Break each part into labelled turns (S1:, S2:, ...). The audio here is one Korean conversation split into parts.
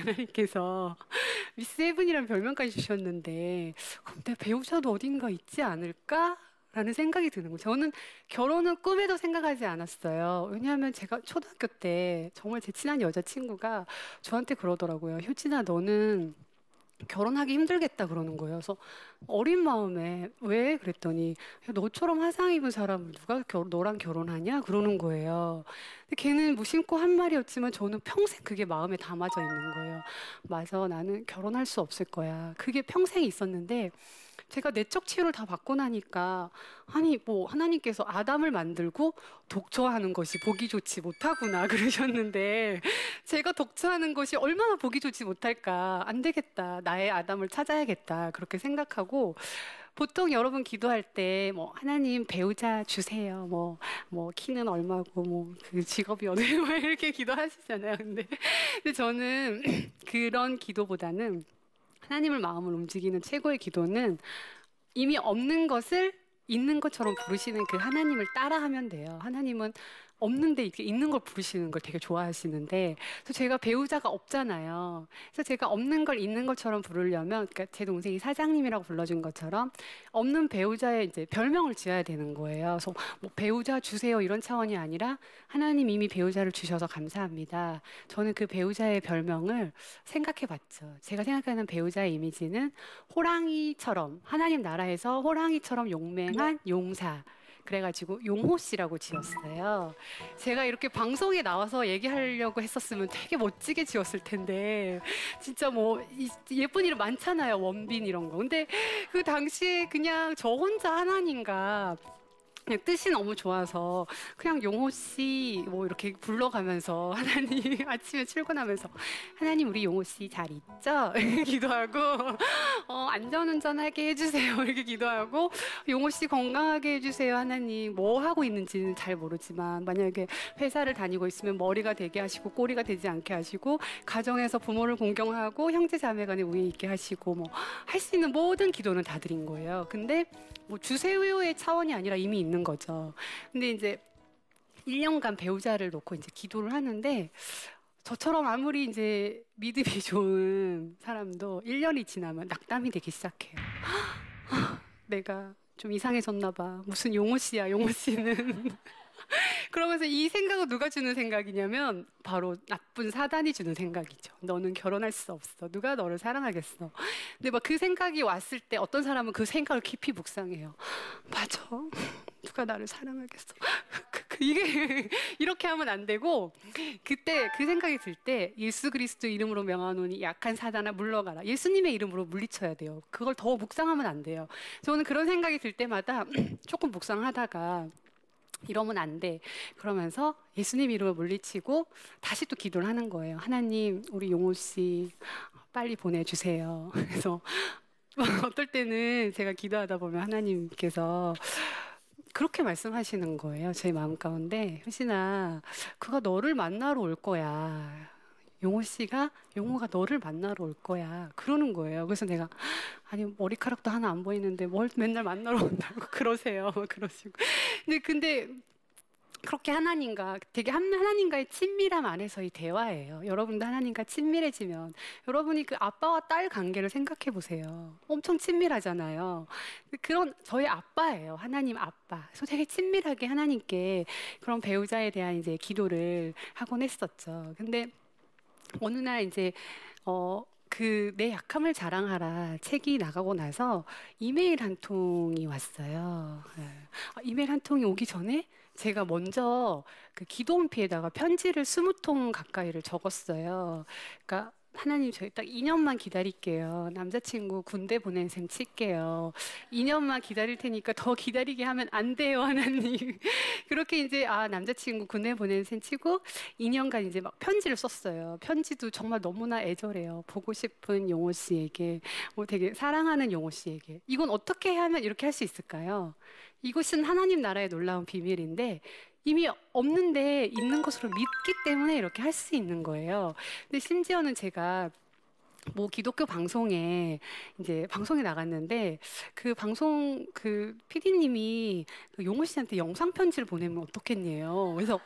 S1: 하나님께서 미스 헤븐이라는 별명까지 주셨는데, 그럼 내 배우자도 어딘가 있지 않을까? 라는 생각이 드는 거예요. 저는 결혼은 꿈에도 생각하지 않았어요. 왜냐하면 제가 초등학교 때 정말 제 친한 여자친구가 저한테 그러더라고요. 효진아, 너는 결혼하기 힘들겠다 그러는 거예요. 그래서 어린 마음에 왜? 그랬더니 야, 너처럼 화상 입은 사람을 누가 너랑 결혼하냐? 그러는 거예요. 근데 걔는 무심코 한 말이었지만 저는 평생 그게 마음에 담아져 있는 거예요. 맞아, 나는 결혼할 수 없을 거야. 그게 평생 있었는데 제가 내적 치유를 다 받고 나니까 아니 뭐 하나님께서 아담을 만들고 독처하는 것이 보기 좋지 못하구나 그러셨는데 제가 독처하는 것이 얼마나 보기 좋지 못할까 안 되겠다 나의 아담을 찾아야겠다 그렇게 생각하고 보통 여러분 기도할 때 뭐 하나님 배우자 주세요 뭐 키는 얼마고 뭐 그 직업이 어느 뭐 이렇게 기도하시잖아요 근데 저는 그런 기도보다는 하나님을 마음을 움직이는 최고의 기도는 이미 없는 것을 있는 것처럼 부르시는 그 하나님을 따라하면 돼요. 하나님은 없는데 이렇게 있는 걸 부르시는 걸 되게 좋아하시는데, 그래서 제가 배우자가 없잖아요. 그래서 제가 없는 걸 있는 것처럼 부르려면, 그러니까 제 동생이 사장님이라고 불러준 것처럼 없는 배우자의 이제 별명을 지어야 되는 거예요. 그래서 뭐 배우자 주세요 이런 차원이 아니라 하나님 이미 배우자를 주셔서 감사합니다. 저는 그 배우자의 별명을 생각해 봤죠. 제가 생각하는 배우자의 이미지는 호랑이처럼, 하나님 나라에서 호랑이처럼 용맹한 용사. 그래가지고 용호 씨라고 지었어요. 제가 이렇게 방송에 나와서 얘기하려고 했었으면 되게 멋지게 지었을 텐데, 진짜 뭐, 예쁜 이름 많잖아요. 원빈 이런 거. 근데 그 당시에 그냥 저 혼자 하나님과 그냥 뜻이 너무 좋아서 그냥 용호 씨 뭐 이렇게 불러가면서 하나님 아침에 출근하면서 하나님 우리 용호 씨 잘 있죠? 이렇게 기도하고 안전운전 하게 해주세요 이렇게 기도하고 용호 씨 건강하게 해주세요 하나님 뭐 하고 있는지는 잘 모르지만 만약에 회사를 다니고 있으면 머리가 되게 하시고 꼬리가 되지 않게 하시고 가정에서 부모를 공경하고 형제 자매 간에 우애 있게 하시고 뭐 할 수 있는 모든 기도는 다 드린 거예요. 근데 뭐 주세요의 차원이 아니라 이미 있는 거죠. 근데 이제 1년간 배우자를 놓고 이제 기도를 하는데 저처럼 아무리 이제 믿음이 좋은 사람도 1년이 지나면 낙담이 되기 시작해요. 내가 좀 이상해졌나 봐. 무슨 용호 씨야, 용호 씨는. 그러면서 이 생각은 누가 주는 생각이냐면 바로 나쁜 사단이 주는 생각이죠. 너는 결혼할 수 없어. 누가 너를 사랑하겠어. 근데 막 그 생각이 왔을 때 어떤 사람은 그 생각을 깊이 묵상해요. 맞아. 누가 나를 사랑하겠어. 이게 이렇게 하면 안 되고 그때 그 생각이 들 때 예수 그리스도 이름으로 명하노니 약한 사단아 물러가라. 예수님의 이름으로 물리쳐야 돼요. 그걸 더 묵상하면 안 돼요. 저는 그런 생각이 들 때마다 조금 묵상하다가 이러면 안 돼. 그러면서 예수님 이름을 물리치고 다시 또 기도를 하는 거예요. 하나님, 우리 용호 씨 빨리 보내주세요. 그래서 어떨 때는 제가 기도하다 보면 하나님께서 그렇게 말씀하시는 거예요. 제 마음 가운데. 효진아, 그가 너를 만나러 올 거야. 용호가 너를 만나러 올 거야. 그러는 거예요. 그래서 내가, 아니, 머리카락도 하나 안 보이는데 뭘 맨날 만나러 온다고 그러세요. 그러시고. 근데 그렇게 하나님과 되게 하나님과의 친밀함 안에서의 대화예요. 여러분도 하나님과 친밀해지면 여러분이 그 아빠와 딸 관계를 생각해 보세요. 엄청 친밀하잖아요. 그런 저희 아빠예요. 하나님 아빠. 그래서 되게 친밀하게 하나님께 그런 배우자에 대한 이제 기도를 하곤 했었죠. 근데 어느 날 이제 그 내 약함을 자랑하라 책이 나가고 나서 이메일 한 통이 왔어요. 예. 이메일 한 통이 오기 전에 제가 먼저 그 기도원피에다가 편지를 20통 가까이를 적었어요. 그러니까 하나님 저희 딱 2년만 기다릴게요. 남자친구 군대 보낸 셈 칠게요. 2년만 기다릴 테니까 더 기다리게 하면 안 돼요, 하나님. 그렇게 이제 남자친구 군대 보낸 셈 치고 2년간 이제 막 편지를 썼어요. 편지도 정말 너무나 애절해요. 보고 싶은 용호 씨에게, 뭐 되게 사랑하는 용호 씨에게. 이건 어떻게 하면 이렇게 할 수 있을까요? 이것은 하나님 나라의 놀라운 비밀인데 이미 없는데 있는 것으로 믿기 때문에 이렇게 할 수 있는 거예요. 근데 심지어는 제가 뭐 기독교 방송에 이제 방송에 나갔는데 그 방송 그 PD님이 그 용호 씨한테 영상 편지를 보내면 어떻겠니요. 그래서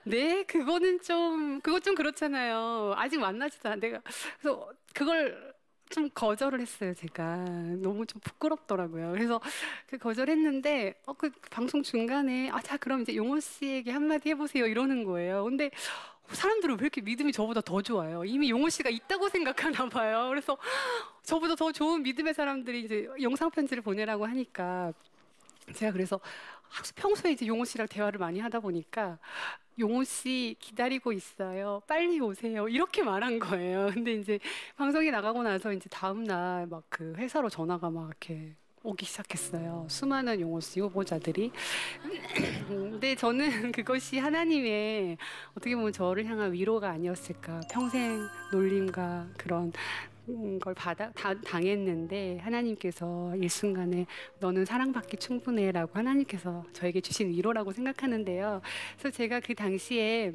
S1: 네, 그거 좀 그렇잖아요. 아직 만나지도 않, 내가. 그래서 그걸 좀 거절을 했어요, 제가. 너무 좀 부끄럽더라고요. 그래서 그 거절했는데, 그 방송 중간에, 자, 그럼 이제 용호 씨에게 한마디 해보세요. 이러는 거예요. 근데 사람들은 왜 이렇게 믿음이 저보다 더 좋아요? 이미 용호 씨가 있다고 생각하나 봐요. 그래서 저보다 더 좋은 믿음의 사람들이 이제 영상 편지를 보내라고 하니까 제가 그래서 평소에 이제 용호 씨랑 대화를 많이 하다 보니까 용호 씨 기다리고 있어요. 빨리 오세요. 이렇게 말한 거예요. 근데 이제 방송이 나가고 나서 이제 다음날 막 그 회사로 전화가 막 이렇게 오기 시작했어요. 수많은 용호 씨 후보자들이. 근데 저는 그것이 하나님의 어떻게 보면 저를 향한 위로가 아니었을까. 평생 놀림과 그런 걸 당했는데 하나님께서 일순간에 너는 사랑받기 충분해라고 하나님께서 저에게 주신 위로라고 생각하는데요. 그래서 제가 그 당시에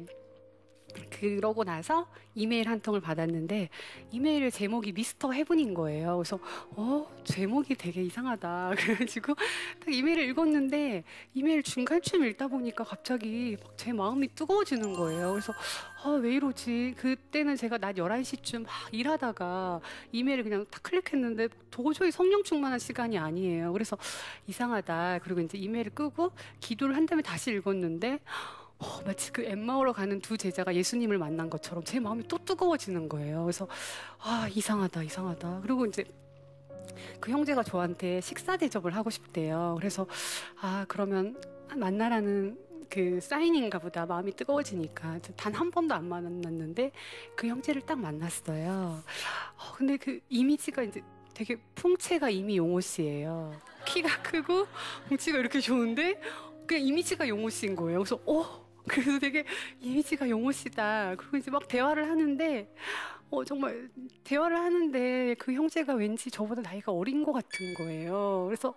S1: 그러고 나서 이메일 한 통을 받았는데 이메일의 제목이 미스터 헤븐인 거예요. 그래서 제목이 되게 이상하다. 그래가지고 딱 이메일을 읽었는데 이메일 중간쯤 읽다 보니까 갑자기 막 제 마음이 뜨거워지는 거예요. 그래서 왜 이러지? 그때는 제가 낮 11시쯤 막 일하다가 이메일을 그냥 탁 클릭했는데 도저히 성령 충만한 시간이 아니에요. 그래서 이상하다. 그리고 이제 이메일을 끄고 기도를 한 다음에 다시 읽었는데 마치 그 엠마오로 가는 두 제자가 예수님을 만난 것처럼 제 마음이 또 뜨거워지는 거예요. 그래서 이상하다, 이상하다. 그리고 이제 그 형제가 저한테 식사 대접을 하고 싶대요. 그래서 그러면 만나라는 그 사인인가 보다. 마음이 뜨거워지니까 단 한 번도 안 만났는데 그 형제를 딱 만났어요. 근데 그 이미지가 이제 되게 풍채가 이미 용호 씨예요. 키가 크고 풍치가 이렇게 좋은데 그냥 이미지가 용호 씨인 거예요. 그래서 되게 이미지가 용호 씨다. 그리고 이제 막 대화를 하는데 정말 대화를 하는데 그 형제가 왠지 저보다 나이가 어린 것 같은 거예요. 그래서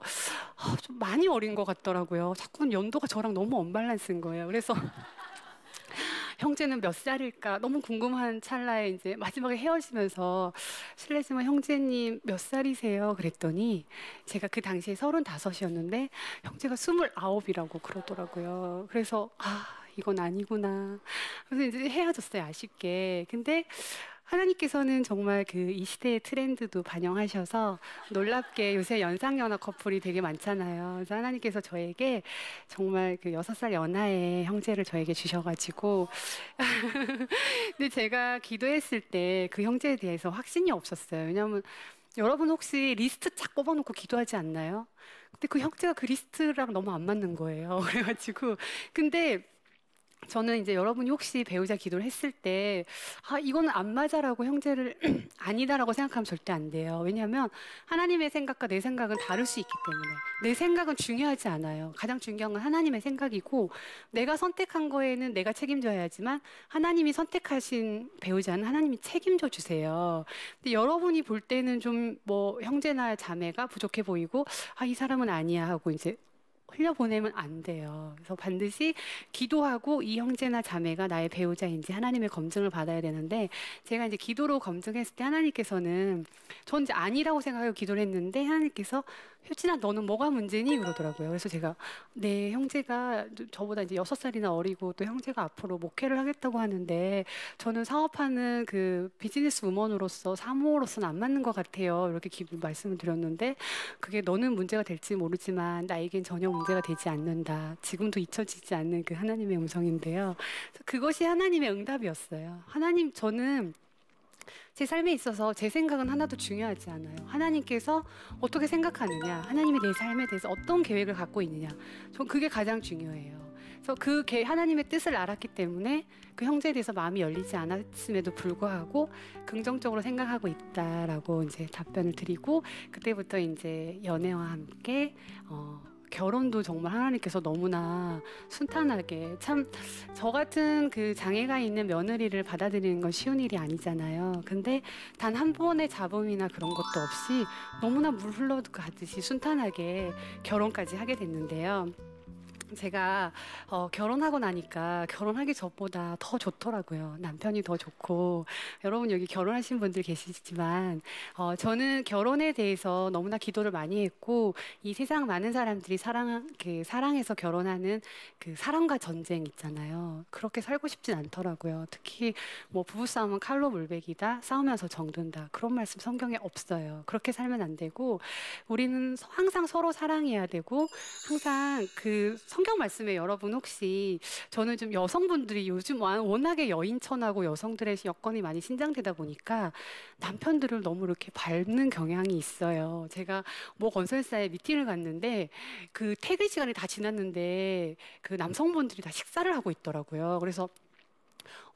S1: 좀 많이 어린 것 같더라고요. 자꾸 연도가 저랑 너무 언밸런스인 거예요. 그래서 형제는 몇 살일까 너무 궁금한 찰나에 이제 마지막에 헤어지면서 실례지만 형제님 몇 살이세요? 그랬더니 제가 그 당시에 35이었는데 형제가 29이라고 그러더라고요. 그래서 이건 아니구나. 그래서 이제 헤어졌어요, 아쉽게. 근데 하나님께서는 정말 그 이 시대의 트렌드도 반영하셔서 놀랍게 요새 연상연하 커플이 되게 많잖아요. 그래서 하나님께서 저에게 정말 그 6살 연하의 형제를 저에게 주셔가지고 근데 제가 기도했을 때 그 형제에 대해서 확신이 없었어요. 왜냐하면 여러분 혹시 리스트 쫙 뽑아놓고 기도하지 않나요? 근데 그 형제가 그 리스트랑 너무 안 맞는 거예요. 그래가지고 근데 저는 이제 여러분이 혹시 배우자 기도를 했을 때, 이거는 안 맞아라고 형제를 아니다라고 생각하면 절대 안 돼요. 왜냐하면 하나님의 생각과 내 생각은 다를 수 있기 때문에. 내 생각은 중요하지 않아요. 가장 중요한 건 하나님의 생각이고, 내가 선택한 거에는 내가 책임져야 하지만, 하나님이 선택하신 배우자는 하나님이 책임져 주세요. 근데 여러분이 볼 때는 좀 뭐 형제나 자매가 부족해 보이고, 이 사람은 아니야 하고 이제 흘려보내면 안 돼요. 그래서 반드시 기도하고 이 형제나 자매가 나의 배우자인지 하나님의 검증을 받아야 되는데 제가 이제 기도로 검증했을 때 하나님께서는 전 이제 아니라고 생각하고 기도를 했는데 하나님께서 효진아 너는 뭐가 문제니? 그러더라고요. 그래서 제가 네 형제가 저보다 이제 6살이나 어리고 또 형제가 앞으로 목회를 하겠다고 하는데 저는 사업하는 그 비즈니스 우먼으로서 사모로서는 안 맞는 것 같아요. 이렇게 말씀을 드렸는데 그게 너는 문제가 될지 모르지만 나에겐 전혀 문제가 되지 않는다. 지금도 잊혀지지 않는 그 하나님의 음성인데요. 그것이 하나님의 응답이었어요. 하나님 저는 제 삶에 있어서 제 생각은 하나도 중요하지 않아요. 하나님께서 어떻게 생각하느냐, 하나님이 내 삶에 대해서 어떤 계획을 갖고 있느냐, 전 그게 가장 중요해요. 그래서 하나님의 뜻을 알았기 때문에 그 형제에 대해서 마음이 열리지 않았음에도 불구하고 긍정적으로 생각하고 있다라고 이제 답변을 드리고 그때부터 이제 연애와 함께 결혼도 정말 하나님께서 너무나 순탄하게 참 저 같은 그 장애가 있는 며느리를 받아들이는 건 쉬운 일이 아니잖아요. 근데 단 한 번의 잡음이나 그런 것도 없이 너무나 물 흘러가듯이 순탄하게 결혼까지 하게 됐는데요. 제가 결혼하고 나니까 결혼하기 전보다 더 좋더라고요. 남편이 더 좋고 여러분 여기 결혼하신 분들 계시지만 저는 결혼에 대해서 너무나 기도를 많이 했고 이 세상 많은 사람들이 사랑해서 결혼하는 그 사랑과 전쟁 있잖아요. 그렇게 살고 싶진 않더라고요. 특히 뭐 부부싸움은 칼로 물베기다, 싸우면서 정든다 그런 말씀 성경에 없어요. 그렇게 살면 안 되고 우리는 항상 서로 사랑해야 되고 항상 그 성경 말씀에 여러분 혹시 저는 좀 여성분들이 요즘 워낙에 여인천하고 여성들의 여건이 많이 신장되다 보니까 남편들을 너무 이렇게 밟는 경향이 있어요. 제가 뭐 건설사에 미팅을 갔는데 그 퇴근 시간이 다 지났는데 그 남성분들이 다 식사를 하고 있더라고요. 그래서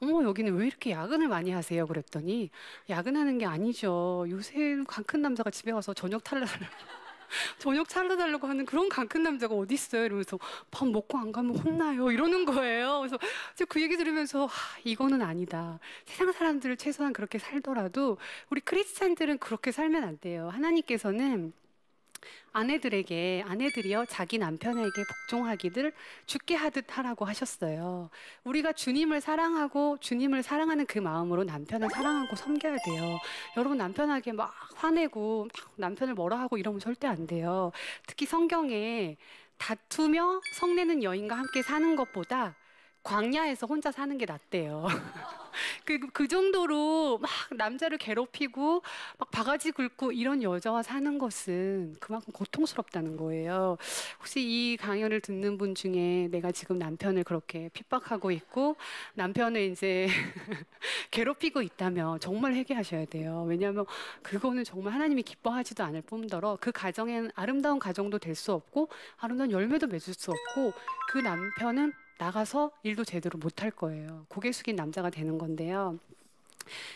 S1: 어머, 여기는 왜 이렇게 야근을 많이 하세요? 그랬더니 야근하는 게 아니죠. 요새 강 큰 남자가 집에 와서 저녁 차려달라고 하는 그런 강 큰 남자가 어디 있어요? 이러면서 밥 먹고 안 가면 혼나요. 이러는 거예요. 그래서 제가 그 얘기 들으면서 이거는 아니다. 세상 사람들을 최소한 그렇게 살더라도 우리 크리스찬들은 그렇게 살면 안 돼요. 하나님께서는 아내들이요 자기 남편에게 복종하기를 죽게 하듯 하라고 하셨어요. 우리가 주님을 사랑하고 주님을 사랑하는 그 마음으로 남편을 사랑하고 섬겨야 돼요. 여러분 남편에게 막 화내고 막 남편을 뭐라 하고 이러면 절대 안 돼요. 특히 성경에 다투며 성내는 여인과 함께 사는 것보다 광야에서 혼자 사는 게 낫대요. 그 정도로 막 남자를 괴롭히고 막 바가지 긁고 이런 여자와 사는 것은 그만큼 고통스럽다는 거예요. 혹시 이 강연을 듣는 분 중에 내가 지금 남편을 그렇게 핍박하고 있고 남편을 이제 괴롭히고 있다면 정말 회개하셔야 돼요. 왜냐하면 그거는 정말 하나님이 기뻐하지도 않을 뿐더러 그 가정에는 아름다운 가정도 될 수 없고 아름다운 열매도 맺을 수 없고 그 남편은 나가서 일도 제대로 못할 거예요. 고개 숙인 남자가 되는 건데요.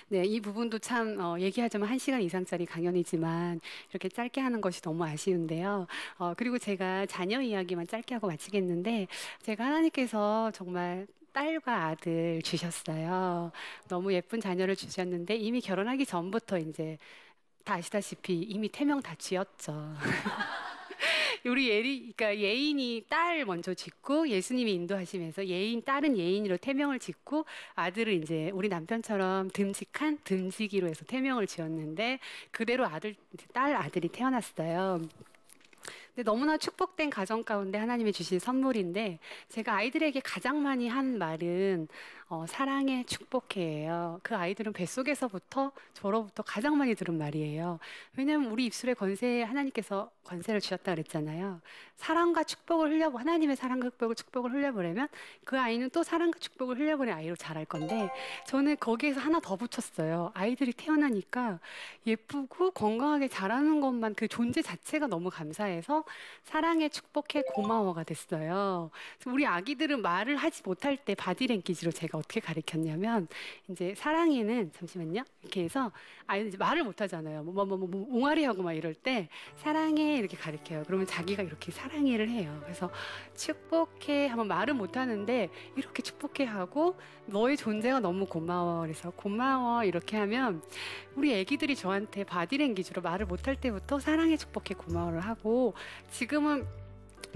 S1: 네, 이 부분도 참 얘기하자면 1시간 이상짜리 강연이지만 이렇게 짧게 하는 것이 너무 아쉬운데요. 그리고 제가 자녀 이야기만 짧게 하고 마치겠는데 제가 하나님께서 정말 딸과 아들 주셨어요. 너무 예쁜 자녀를 주셨는데 이미 결혼하기 전부터 이제 다 아시다시피 이미 태명 다 지었죠. 우리 그러니까 예인이 딸 먼저 짓고 예수님이 인도하시면서 딸은 예인이로 태명을 짓고 아들은 이제 우리 남편처럼 듬직한 듬직이로 해서 태명을 지었는데 그대로 딸 아들이 태어났어요. 근데 너무나 축복된 가정 가운데 하나님이 주신 선물인데 제가 아이들에게 가장 많이 한 말은 사랑해 축복해예요. 그 아이들은 뱃속에서부터 저로부터 가장 많이 들은 말이에요. 왜냐하면 우리 입술에 하나님께서 권세를 주셨다 그랬잖아요. 사랑과 축복을 하나님의 사랑과 축복을 흘려보내면 그 아이는 또 사랑과 축복을 흘려보낸 아이로 자랄 건데 저는 거기에서 하나 더 붙였어요. 아이들이 태어나니까 예쁘고 건강하게 자라는 것만 그 존재 자체가 너무 감사해서 사랑해 축복해 고마워가 됐어요. 우리 아기들은 말을 하지 못할 때 바디랭귀지로 제가 어떻게 가르쳤냐면 이제 사랑해는 잠시만요 이렇게 해서 아이들 이제 말을 못 하잖아요. 옹알이 하고 막 이럴 때 사랑해 이렇게 가르쳐요. 그러면 자기가 이렇게 사랑해를 해요. 그래서 축복해 하면 말은 못 하는데 이렇게 축복해 하고 너의 존재가 너무 고마워. 그래서 고마워 이렇게 하면 우리 애기들이 저한테 바디랭귀지로 말을 못 할 때부터 사랑해 축복해 고마워를 하고 지금은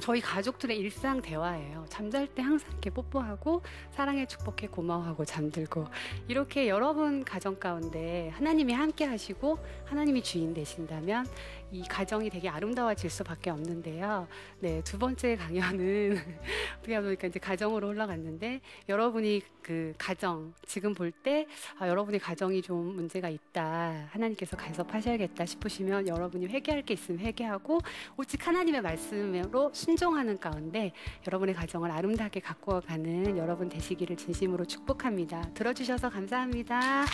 S1: 저희 가족들의 일상 대화예요. 잠잘 때 항상 이렇게 뽀뽀하고 사랑해 축복해 고마워하고 잠들고 이렇게 여러분 가정 가운데 하나님이 함께 하시고 하나님이 주인 되신다면 이 가정이 되게 아름다워질 수밖에 없는데요. 네, 두 번째 강연은 어떻게 보니까 이제 가정으로 올라갔는데 여러분이 그 가정 지금 볼 때 여러분의 가정이 좀 문제가 있다 하나님께서 간섭하셔야겠다 싶으시면 여러분이 회개할 게 있으면 회개하고 오직 하나님의 말씀으로 순종하는 가운데 여러분의 가정을 아름답게 가꾸어가는 여러분 되시기를 진심으로 축복합니다. 들어주셔서 감사합니다.